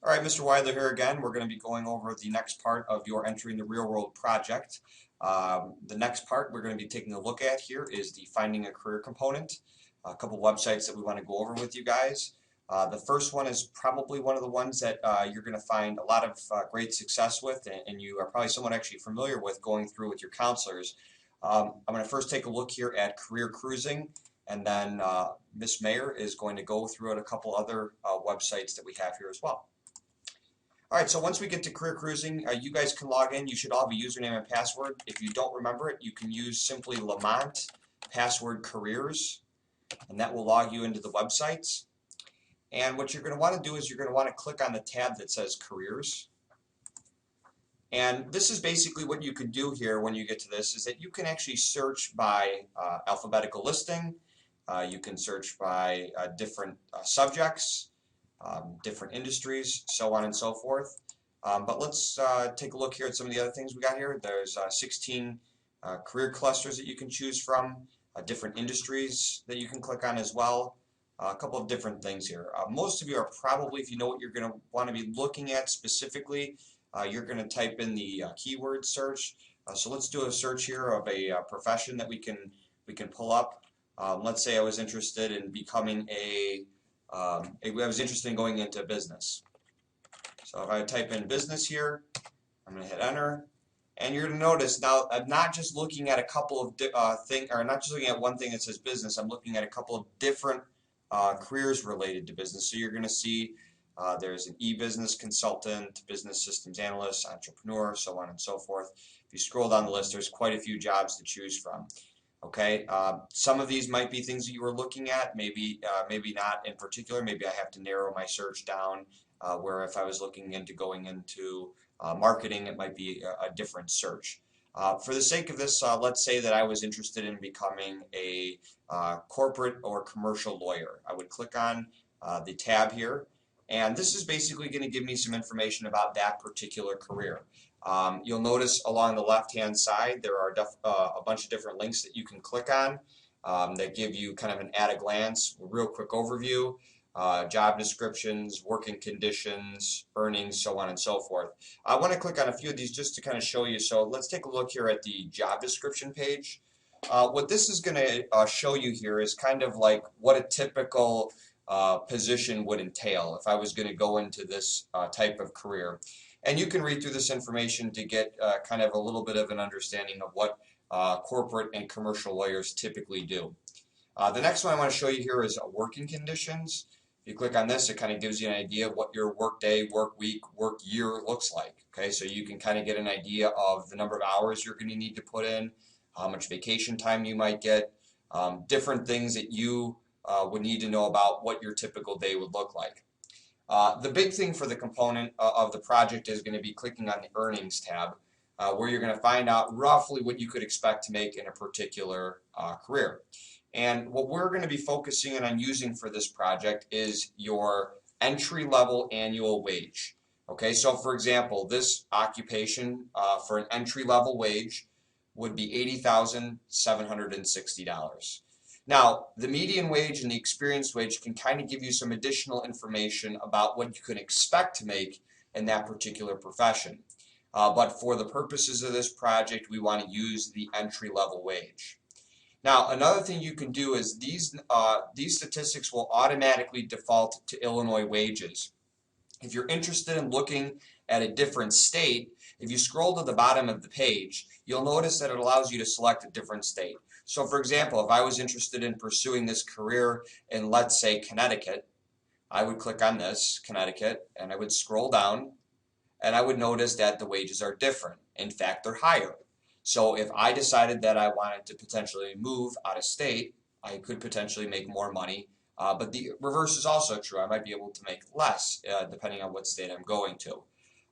All right, Mr. Weidler here again. We're going to be going over the next part of your Entering the Real World project. The next part we're going to be taking a look at here is the Finding a Career component. A couple websites that we want to go over with you guys. The first one is probably one of the ones that you're going to find a lot of great success with, and you are probably somewhat actually familiar with going through with your counselors. I'm going to first take a look here at career cruising, and then Miss Mayer is going to go through a couple other websites that we have here as well. All right, so once we get to career cruising, you guys can log in. You should all have a username and password. If you don't remember it, you can use simply Lamont password careers, and that will log you into the websites. And what you're going to want to do is you're going to want to click on the tab that says careers. And this is basically what you can do here when you get to this, is that you can actually search by alphabetical listing. You can search by different subjects. Different industries, so on and so forth. But let's take a look here at some of the other things we got here. There's 16 career clusters that you can choose from, different industries that you can click on as well, a couple of different things here. Most of you are probably, if you know what you're going to want to be looking at specifically, you're going to type in the keyword search. So let's do a search here of a profession that we can pull up. Let's say I was interested in becoming I was interested in going into business. So if I type in business here, I'm going to hit enter, and you're going to notice now I'm not just looking at a couple of not just looking at one thing that says business. I'm looking at a couple of different careers related to business. So you're going to see there's an e-business consultant, business systems analyst, entrepreneur, so on and so forth. If you scroll down the list, there's quite a few jobs to choose from. Okay, some of these might be things that you were looking at, maybe not in particular. Maybe I have to narrow my search down, where if I was looking into going into marketing, it might be a different search. For the sake of this, let's say that I was interested in becoming a corporate or commercial lawyer. I would click on the tab here, and this is basically going to give me some information about that particular career. You'll notice along the left-hand side there are a bunch of different links that you can click on that give you kind of an at-a-glance, real quick overview, job descriptions, working conditions, earnings, so on and so forth. I want to click on a few of these just to kind of show you. So let's take a look here at the job description page. What this is going to show you here is kind of like what a typical position would entail if I was going to go into this type of career. And you can read through this information to get kind of a little bit of an understanding of what corporate and commercial lawyers typically do. The next one I want to show you here is working conditions. If you click on this, it kind of gives you an idea of what your work day, work week, work year looks like. Okay, so you can kind of get an idea of the number of hours you're going to need to put in, how much vacation time you might get, different things that you would need to know about what your typical day would look like. The big thing for the component of the project is going to be clicking on the earnings tab, where you're going to find out roughly what you could expect to make in a particular career. And what we're going to be focusing on using for this project is your entry-level annual wage. Okay, so for example, this occupation for an entry-level wage would be $80,760. Now, the median wage and the experienced wage can kind of give you some additional information about what you can expect to make in that particular profession. But for the purposes of this project, we want to use the entry-level wage. Now, another thing you can do is these statistics will automatically default to Illinois wages. If you're interested in looking at a different state, if you scroll to the bottom of the page, you'll notice that it allows you to select a different state. So for example, if I was interested in pursuing this career in, let's say, Connecticut, I would click on this, Connecticut, and I would scroll down, and I would notice that the wages are different. In fact, they're higher. So if I decided that I wanted to potentially move out of state, I could potentially make more money. But the reverse is also true. I might be able to make less depending on what state I'm going to.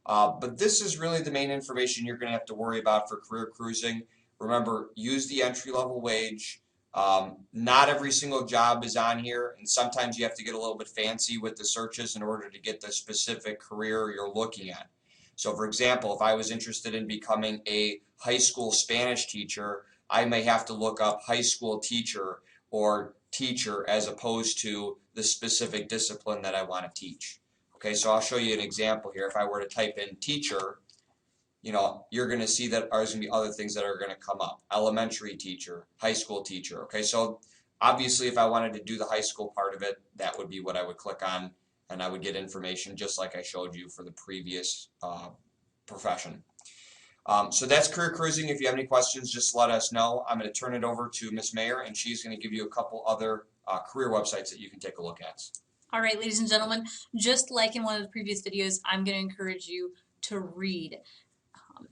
But this is really the main information you're going to have to worry about for career cruising. Remember, use the entry-level wage. Not every single job is on here, and sometimes you have to get a little bit fancy with the searches in order to get the specific career you're looking at. So for example, if I was interested in becoming a high school Spanish teacher, I may have to look up high school teacher or teacher as opposed to the specific discipline that I want to teach. Okay, so I'll show you an example here. If I were to type in teacher, you're going to see that there's going to be other things that are going to come up. Elementary teacher, high school teacher. Okay, so obviously if I wanted to do the high school part of it, that would be what I would click on, and I would get information just like I showed you for the previous profession. So that's career cruising. If you have any questions, just let us know. I'm going to turn it over to Miss Mayer, and she's going to give you a couple other career websites that you can take a look at. All right, ladies and gentlemen, just like in one of the previous videos, I'm going to encourage you to read.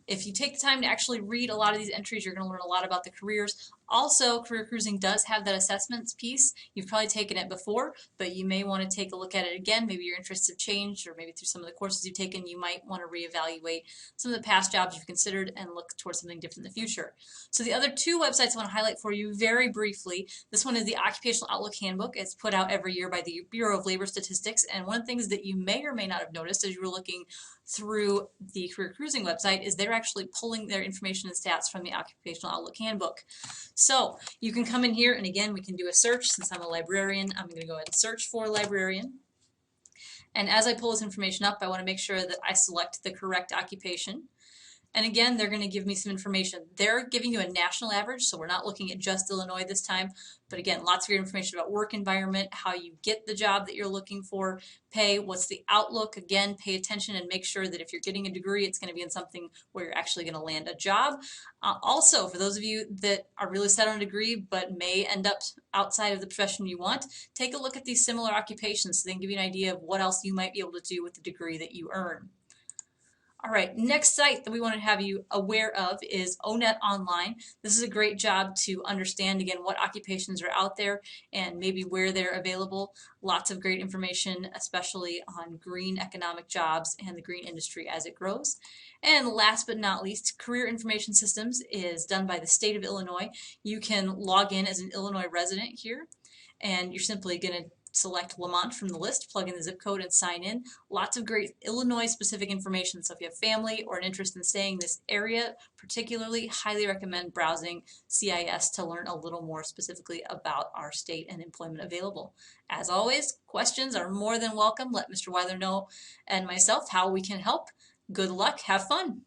If you take the time to actually read a lot of these entries, you're going to learn a lot about the careers. Also, career cruising does have that assessments piece. You've probably taken it before, but you may want to take a look at it again. Maybe your interests have changed, or maybe through some of the courses you've taken, you might want to reevaluate some of the past jobs you've considered and look towards something different in the future. So the other two websites I want to highlight for you very briefly. This one is the Occupational Outlook Handbook. It's put out every year by the Bureau of Labor Statistics, and one of the things that you may or may not have noticed as you were looking through the Career Cruising website is they're actually pulling their information and stats from the Occupational Outlook Handbook. So you can come in here, and again, we can do a search. Since I'm a librarian, I'm going to go ahead and search for librarian. And as I pull this information up, I want to make sure that I select the correct occupation. And again, they're going to give me some information. They're giving you a national average, so we're not looking at just Illinois this time. But again, lots of great information about work environment, how you get the job that you're looking for, pay, what's the outlook. Again, pay attention and make sure that if you're getting a degree, it's going to be in something where you're actually going to land a job. Also, for those of you that are really set on a degree but may end up outside of the profession you want, take a look at these similar occupations so they can give you an idea of what else you might be able to do with the degree that you earn. All right, next site that we want to have you aware of is ONET Online. This is a great job to understand, again, what occupations are out there and maybe where they're available. Lots of great information, especially on green economic jobs and the green industry as it grows. And last but not least, Career Information Systems is done by the state of Illinois. You can log in as an Illinois resident here, and you're simply going to select Lamont from the list, plug in the zip code, and sign in. Lots of great Illinois-specific information. So if you have family or an interest in staying in this area, particularly, highly recommend browsing CIS to learn a little more specifically about our state and employment available. As always, questions are more than welcome. Let Mr. Weidler know and myself how we can help. Good luck. Have fun.